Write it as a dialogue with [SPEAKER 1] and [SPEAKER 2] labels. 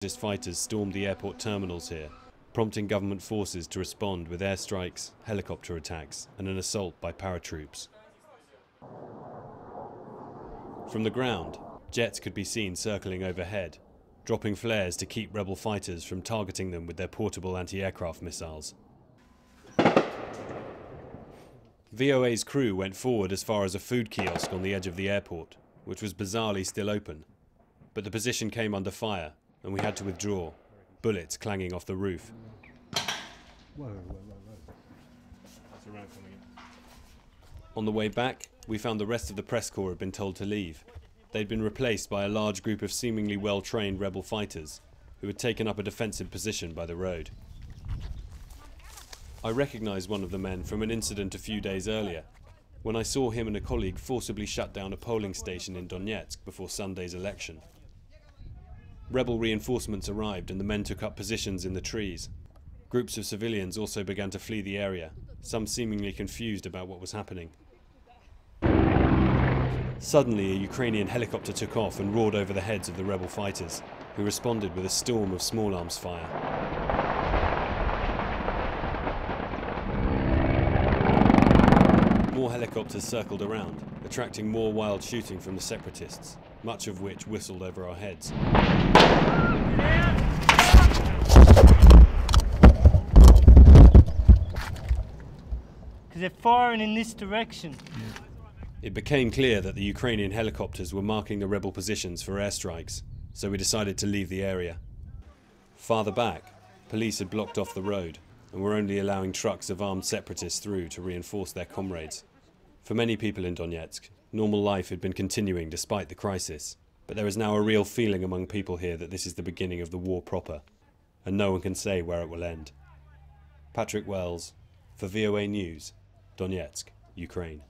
[SPEAKER 1] Fascist fighters stormed the airport terminals here, prompting government forces to respond with airstrikes, helicopter attacks, and an assault by paratroops. From the ground, jets could be seen circling overhead, dropping flares to keep rebel fighters from targeting them with their portable anti-aircraft missiles. VOA's crew went forward as far as a food kiosk on the edge of the airport, which was bizarrely still open. But the position came under fire, and we had to withdraw, bullets clanging off the roof. On the way back, we found the rest of the press corps had been told to leave. They'd been replaced by a large group of seemingly well-trained rebel fighters, who had taken up a defensive position by the road. I recognised one of the men from an incident a few days earlier, when I saw him and a colleague forcibly shut down a polling station in Donetsk before Sunday's election. Rebel reinforcements arrived and the men took up positions in the trees. Groups of civilians also began to flee the area, some seemingly confused about what was happening. Suddenly, a Ukrainian helicopter took off and roared over the heads of the rebel fighters, who responded with a storm of small arms fire. More helicopters circled around, attracting more wild shooting from the separatists, much of which whistled over our heads.
[SPEAKER 2] Because they're firing in this direction.
[SPEAKER 1] It became clear that the Ukrainian helicopters were marking the rebel positions for airstrikes, so we decided to leave the area. Farther back, police had blocked off the road and were only allowing trucks of armed separatists through to reinforce their comrades. For many people in Donetsk, normal life had been continuing despite the crisis, but there is now a real feeling among people here that this is the beginning of the war proper, and no one can say where it will end. Patrick Wells, for VOA News, Donetsk, Ukraine.